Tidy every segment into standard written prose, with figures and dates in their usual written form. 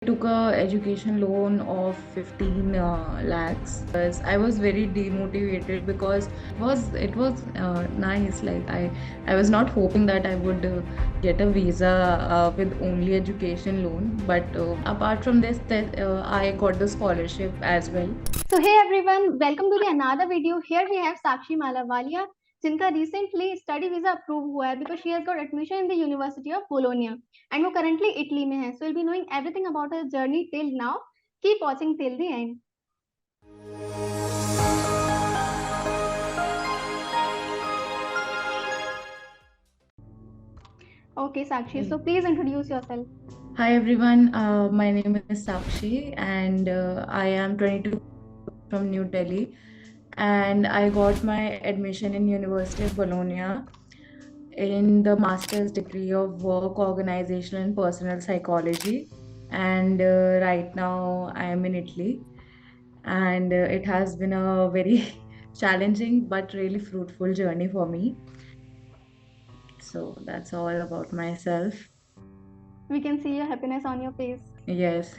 Took a education loan of 15 lakhs. I was very demotivated because it was nice. I was not hoping that I would get a visa with only education loan, but apart from this, I got the scholarship as well. So hey everyone, welcome to the another video. Here we have Sakshi Malawaliya, जिनका recently study visa approved हुआ है because she has got admission in the University of Bologna and वो currently Italy में है. So we'll be knowing everything about her journey till now. Keep watching till the end. Okay, Sakshi. So please introduce yourself. Hi everyone, my name is Sakshi and I am 22 from New Delhi, and I got my admission in University of Bologna in the master's degree of work, organizational and personal psychology. And right now I am in Italy, and it has been a very challenging but really fruitful journey for me. So that's all about myself. We can see your happiness on your face. Yes,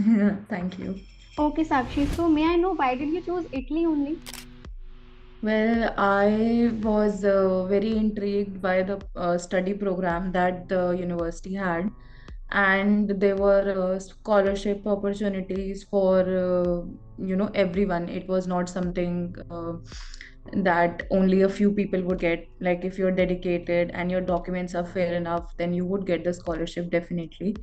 thank you. Okay, Sakshi. So may I know why did you choose Italy only? Well, I was very intrigued by the study program that the university had, and there were scholarship opportunities for everyone. It was not something that only a few people would get. Like if you're dedicated and your documents are fair enough, then you would get the scholarship definitely.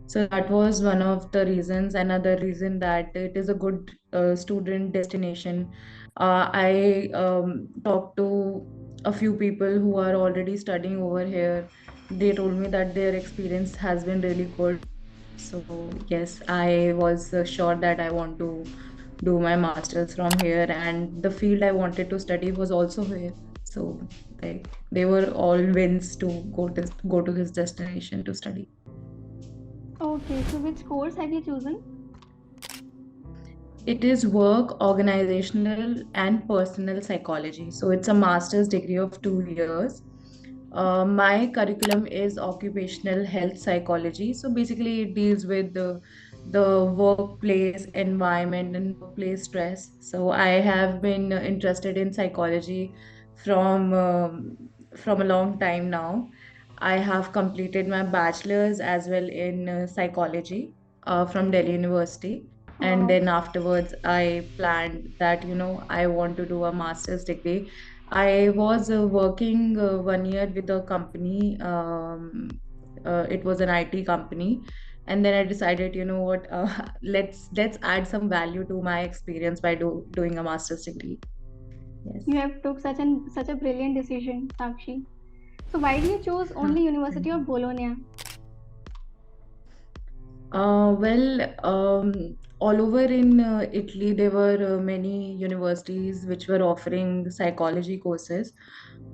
So that was one of the reasons. Another reason that it is a good student destination. I talked to a few people who are already studying over here. They told me that their experience has been really good. So, yes, I was sure that I want to do my master's from here, and the field I wanted to study was also here. So, they were all wins to go to this destination to study. Okay, so which course have you chosen? It is work, organizational, and personal psychology. So it's a master's degree of 2 years. My curriculum is occupational health psychology. So basically, it deals with the workplace environment and workplace stress. So I have been interested in psychology from from a long time now. I have completed my bachelor's as well in psychology from Delhi University, and Wow. then afterwards I planned that I want to do a master's degree. I was working 1 year with a company. It was an IT company, and then I decided, you know what, let's add some value to my experience by doing a master's degree. Yes. You have took such a brilliant decision, Sakshi. So why do you choose Huh, only thank University you. of Bologna? All over in Italy, there were many universities which were offering psychology courses,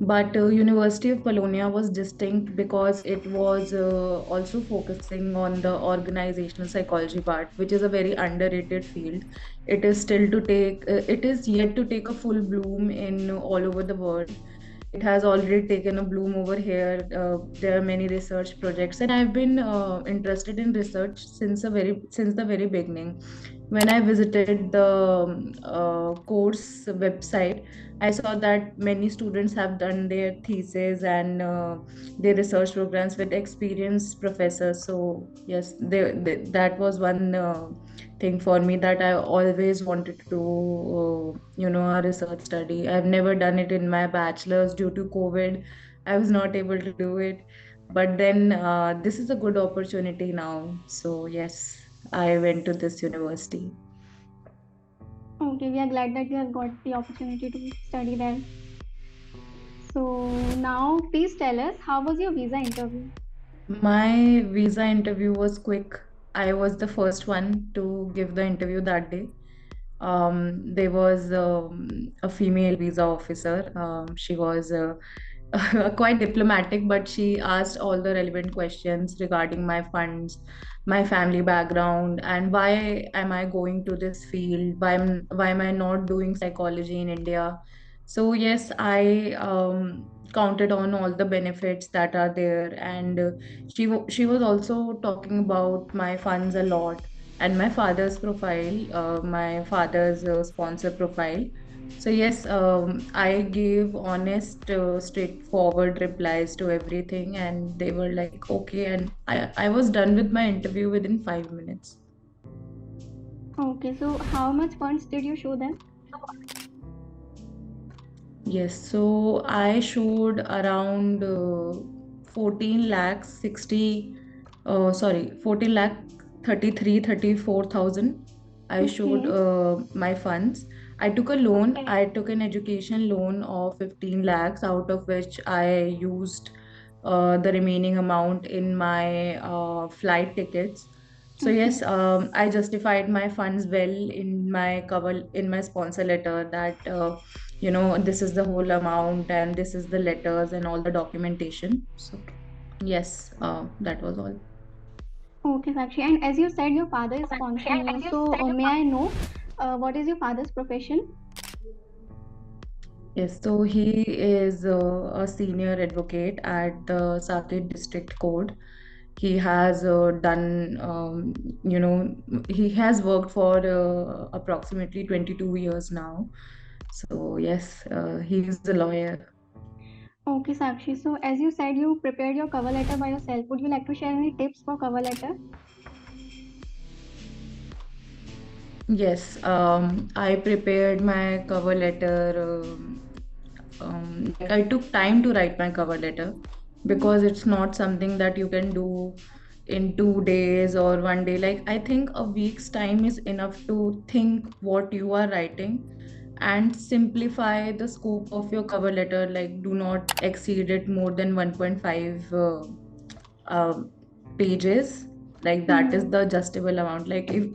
but University of Bologna was distinct because it was also focusing on the organizational psychology part, which is a very underrated field. It is yet to take a full bloom in all over the world. It has already taken a bloom over here. There are many research projects, and I've been interested in research since the very beginning. When I visited the course website, I saw that many students have done their thesis and their research programs with experienced professors. So yes, that was one thing for me that I always wanted to do, a research study. I've never done it in my bachelor's due to COVID. I was not able to do it. But then this is a good opportunity now. So, yes, I went to this university. Okay, we are glad that you have got the opportunity to study there. So now please tell us how was your visa interview? My visa interview was quick. I was the first one to give the interview that day. There was a female visa officer. She was quite diplomatic, but she asked all the relevant questions regarding my funds, my family background, and why am I going to this field? Why am I not doing psychology in India? So yes, I counted on all the benefits that are there, and she was also talking about my funds a lot. and my father's profile, my father's sponsor profile. So yes, I gave honest, straightforward replies to everything, and they were like, okay, and I was done with my interview within 5 minutes. Okay, so how much funds did you show them? Yes, so I showed around 14 lakhs 60, sorry, 14 lakh 33 34,000. I showed Okay. my funds. I took a loan. I took an education loan of 15 lakhs, out of which I used the remaining amount in my flight tickets. So Okay. yes, I justified my funds well in my cover, in my sponsor letter, that this is the whole amount and this is the letters and all the documentation. So yes, that was all. Okay, Sakshi. And as you said, your father is sponsoring you. So may I know what is your father's profession? Yes, so he is a senior advocate at the Saket District Court. He has done, he has worked for approximately 22 years now. So yes, he is a lawyer. Okay, Sakshi. So as you said, you prepared your cover letter by yourself. Would you like to share any tips for cover letter? Yes, I prepared my cover letter. Like I took time to write my cover letter, Hmm. because it's not something that you can do in 2 days or one day. Like I think a week's time is enough to think what you are writing and simplify the scope of your cover letter. Like do not exceed it more than 1.5 uh, pages. Like that is the Hmm. adjustable amount. Like if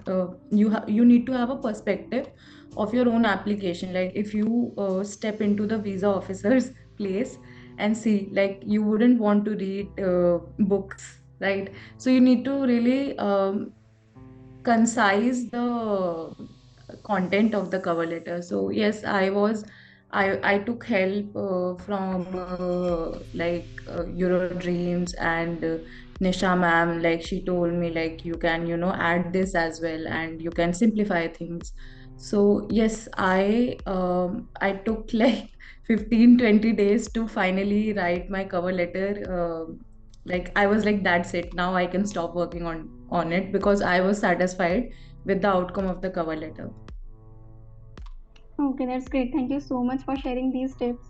you need to have a perspective of your own application. Like if you step into the visa officer's place and see, like you wouldn't want to read books, right? So you need to really concise the content of the cover letter. So yes, I took help from Euro Dreams and Nisha ma'am. Like she told me, like you can add this as well and you can simplify things. So yes, I took like 15-20 days to finally write my cover letter. Like I was like, that's it, now I can stop working on it, because I was satisfied with the outcome of the cover letter. Okay, that's great. Thank you so much for sharing these tips.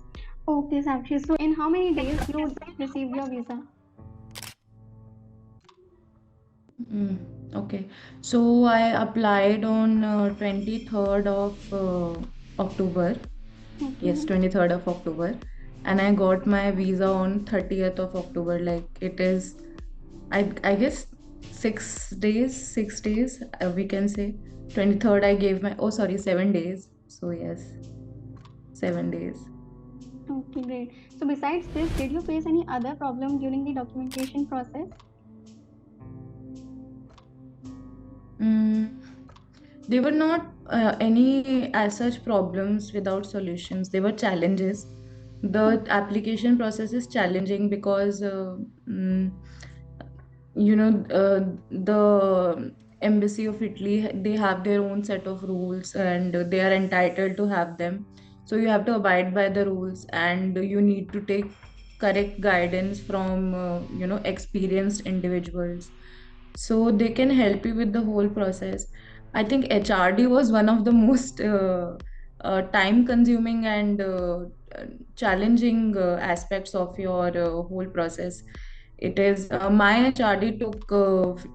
Okay, Sakshi. So in how many days you received your visa? Mm, okay, so I applied on 23rd of October. Yes, Okay. 23rd of October, and I got my visa on 30th of October. Like it is, I guess 6 days, 6 days, we can say. 23rd I gave my, oh sorry, 7 days. So yes, 7 days. Okay, great. So besides this, did you face any other problem during the documentation process? Mm, they were not any as such problems without solutions. They were challenges. The Okay. application process is challenging because mm, the embassy of Italy, they have their own set of rules and they are entitled to have them. So you have to abide by the rules, and you need to take correct guidance from experienced individuals, so they can help you with the whole process. I think HRD was one of the most time consuming and challenging aspects of your whole process. It is my HRD took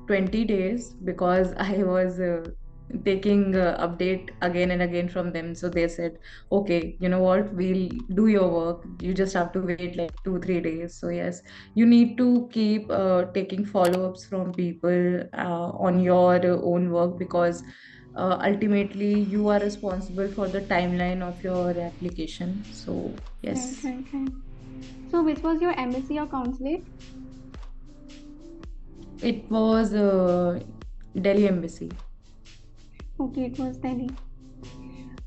20 days, because I was taking update again and again from them. So they said, okay, you know what, we'll do your work. You just have to wait like 2-3 days. So yes, you need to keep taking follow-ups from people on your own work, because ultimately you are responsible for the timeline of your application. So Right, yes, right, right. So which was your embassy or consulate? it was Delhi Embassy. Okay, it was Delhi.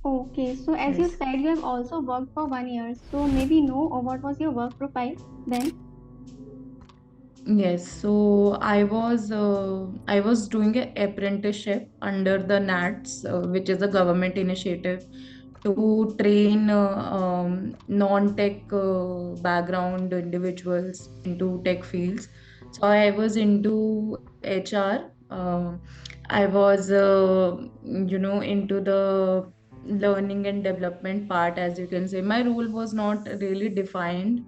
Okay, so as you Yes. said, you have also worked for 1 year. So maybe know what was your work profile then? Yes, so I was doing an apprenticeship under the NATS, which is a government initiative to train non-tech background individuals into tech fields. So I was into HR. I was, into the learning and development part, as you can say. My role was not really defined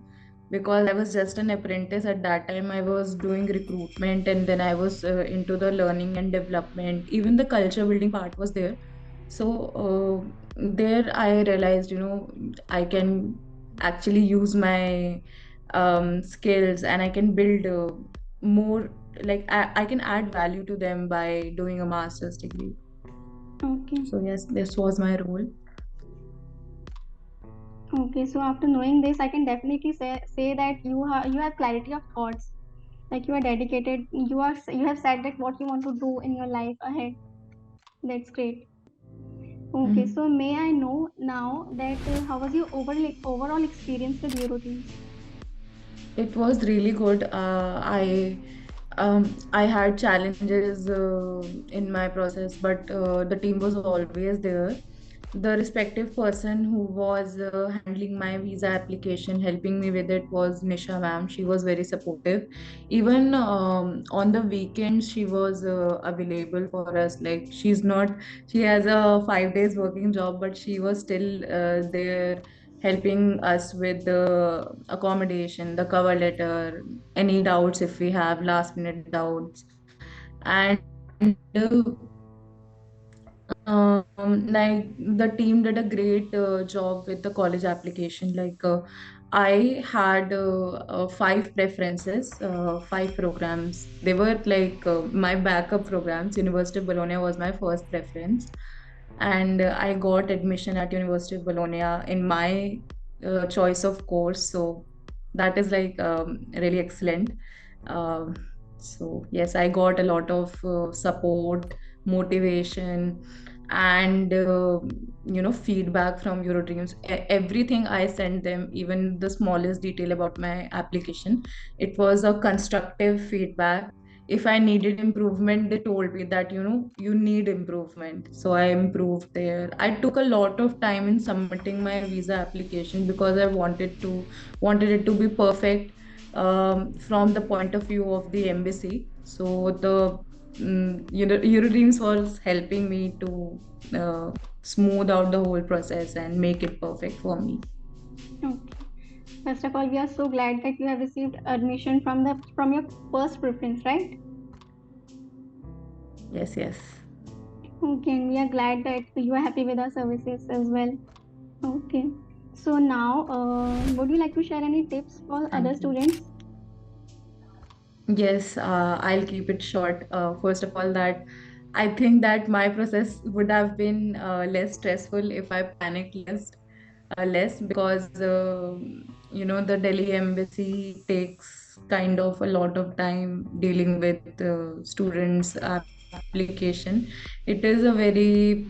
because I was just an apprentice at that time. I was doing recruitment, and then I was into the learning and development. Even the culture building part was there. So there I realized, I can actually use my skills, and I can build more, like I can add value to them by doing a master's degree. Okay. So yes, this was my role. Okay. So after knowing this, I can definitely say that you have clarity of thoughts. Like you are dedicated. You have said that what you want to do in your life ahead. That's great. Okay. Mhm. So may I know now that how was your overall experience with your routines? It was really good. I had challenges in my process, but the team was always there. The respective person who was handling my visa application, helping me with it, was Nisha ma'am. She was very supportive. Even on the weekends, she was available for us. Like she has a 5 days working job, but she was still there helping us with the accommodation, the cover letter, any doubts if we have last minute doubts. And like the team did a great job with the college application. Like I had five preferences, five programs. They were like my backup programs. University of Bologna was my first preference, and I got admission at University of Bologna in my choice of course. So that is like really excellent. Um, so yes, I got a lot of support, motivation, and feedback from Eurodreams. Everything I sent them, even the smallest detail about my application, it was a constructive feedback. If I needed improvement, they told me that you need improvement, so I improved there. I took a lot of time in submitting my visa application because I wanted it to be perfect from the point of view of the embassy. So the Eurodreams was helping me to uh, smooth out the whole process and make it perfect for me. Okay. First of all, we are so glad that you have received admission from your first preference, right? Yes, yes. Okay, and we are glad that you are happy with our services as well. Okay. So now, would you like to share any tips for other Thank you. students? Yes, I'll keep it short. First of all, that I think that my process would have been less stressful if I panicked less, because the Delhi embassy takes kind of a lot of time dealing with students application. It is a very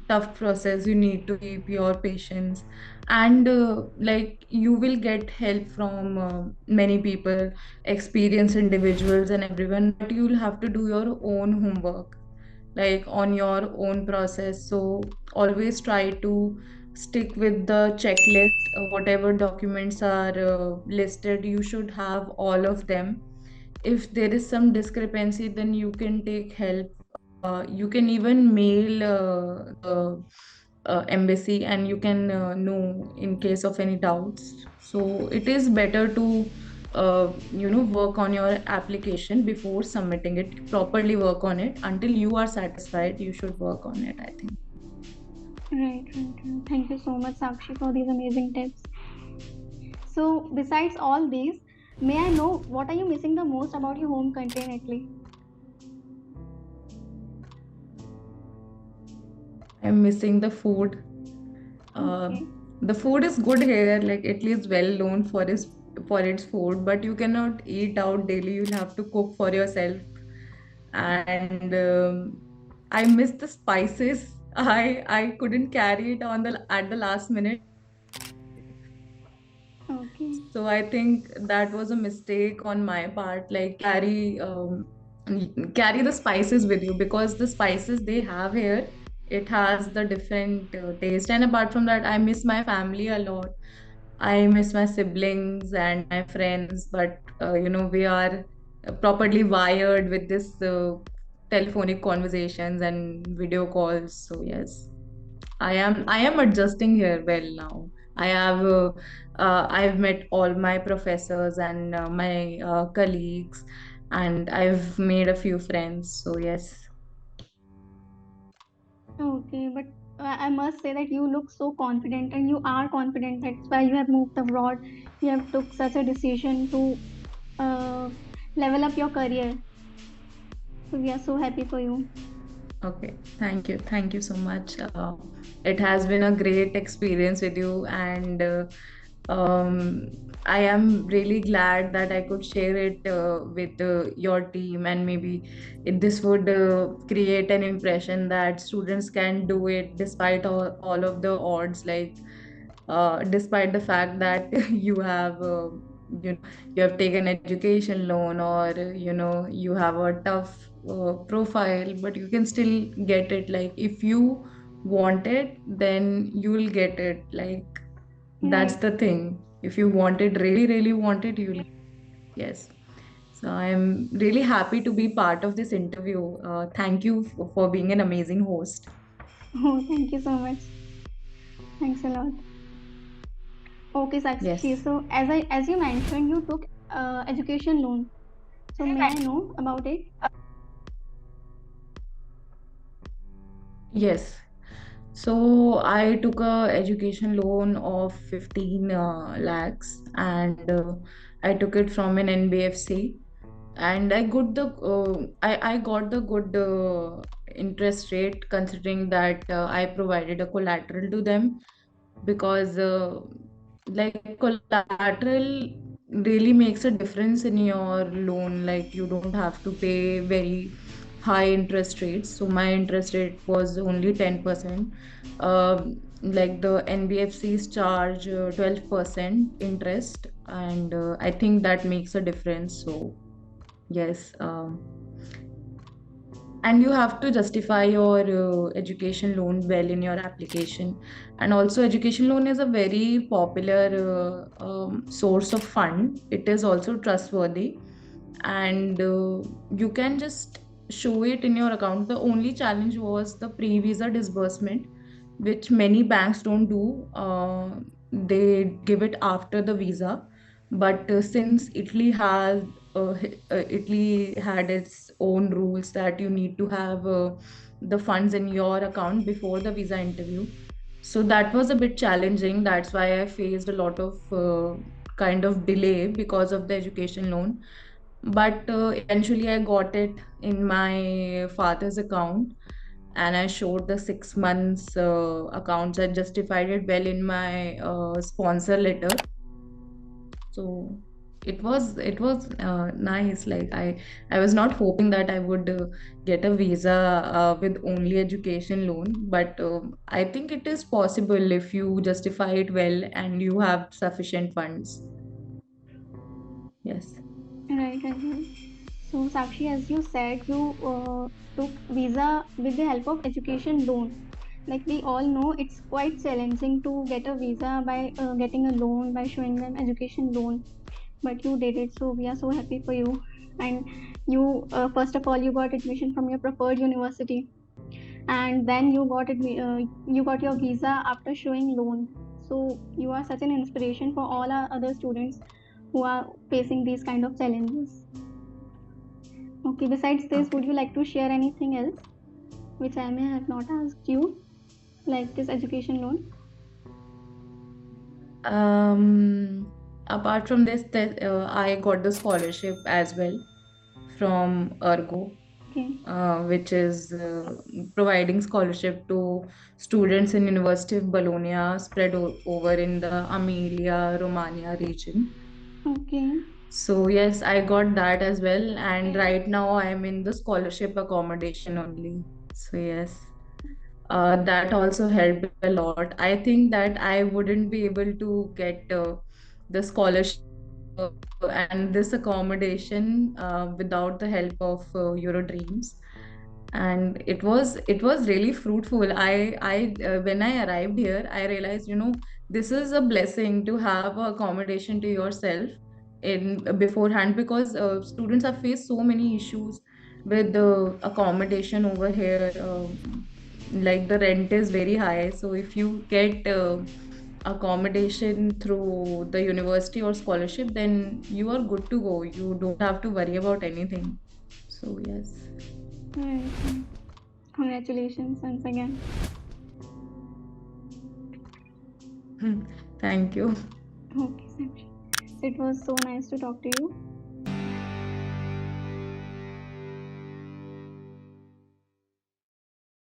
tough process. You need to keep your patience, and like you will get help from many people, experienced individuals and everyone, but you'll have to do your own homework, like on your own process. So always try to stick with the checklist. Whatever documents are listed, you should have all of them. If there is some discrepancy, then you can take help. You can even mail the embassy, and you can know in case of any doubts. So it is better to work on your application before submitting it. Properly work on it until you are satisfied. You should work on it, I think. Right, right, right. Thank you so much, Sakshi, for these amazing tips. So, besides all these, may I know what are you missing the most about your home country in Italy? I'm missing the food. uh, Okay, the food is good here. Like Italy is well known for its food, but you cannot eat out daily. You'll have to cook for yourself. And I miss the spices. I couldn't carry it on the at the last minute. Okay. So I think that was a mistake on my part. Like carry the spices with you, because the spices they have here, it has the different taste. And apart from that, I miss my family a lot. I miss my siblings and my friends, but we are properly wired with this telephonic conversations and video calls. So yes, I am adjusting here well now. I've met all my professors and my colleagues, and I've made a few friends. So yes. Okay, but I must say that you look so confident and you are confident. That's why you have moved abroad. You have took such a decision to uh, level up your career. So we are so happy for you. Okay, thank you. Thank you so much. It has been a great experience with you, and I am really glad that I could share it with your team, and maybe this would create an impression that students can do it despite all of the odds, like despite the fact that you know you have taken education loan, or you have a tough profile, but you can still get it. Like if you want it, then you will get it. Like that's Right. the thing. If you want it, really really want it, you'll. Yes. So I'm really happy to be part of this interview. Thank you for being an amazing host. Oh, thank you so much. Thanks a lot. Okay, Sakshi. Yes. So as you mentioned, you took education loan. So may I know about it? Yes. So I took a education loan of 15 lakhs, and I took it from an NBFC, and I got the good interest rate, considering that I provided a collateral to them, because like collateral really makes a difference in your loan. Like you don't have to pay very high interest rates. So my interest rate was only 10%. Like the NBFCs charge 12% interest, and I think that makes a difference. So yes, and you have to justify your education loan well in your application. And also education loan is a very popular source of fund. It is also trustworthy, and you can just show it in your account. The only challenge was the pre-visa disbursement, which many banks don't do. They give it after the visa, but since Italy had its own rules that you need to have the funds in your account before the visa interview. So that was a bit challenging. That's why I faced a lot of kind of delay because of the education loan. But eventually I got it in my father's account, and I showed the 6 months accounts. I justified it well in my sponsor letter. So it was nice. Like I was not hoping that I would get a visa with only education loan, but I think it is possible if you justify it well and you have sufficient funds. Yes. Right, right, right. So Sakshi, as you said, you took visa with the help of education loan. Like we all know, it's quite challenging to get a visa by getting a loan by showing them education loan. But you did it, so we are so happy for you. And you, first of all, you got admission from your preferred university, and then you got your visa after showing loan. So you are such an inspiration for all our other students who are facing these kind of challenges. Okay, besides this, would Okay. you like to share anything else which I may have not asked you, like this education loan? Apart from this, I got the scholarship as well from Ergo, Okay, which is providing scholarship to students in University of Bologna, spread over in the Emilia Romagna region. okay, So yes, I got that as well, and right now I am in the scholarship accommodation only. So yes, that also helped a lot. I think that I wouldn't be able to get the scholarship and this accommodation without the help of Euro Dreams. And it was really fruitful. I when I arrived here, I realized, this is a blessing to have a accommodation to yourself in beforehand, because students have faced so many issues with the accommodation over here. Like the rent is very high, so if you get accommodation through the university or scholarship, then you are good to go. You don't have to worry about anything. So yes. Right. Congratulations once again. Thank you. Okay, Sakshi. It was so nice to talk to you.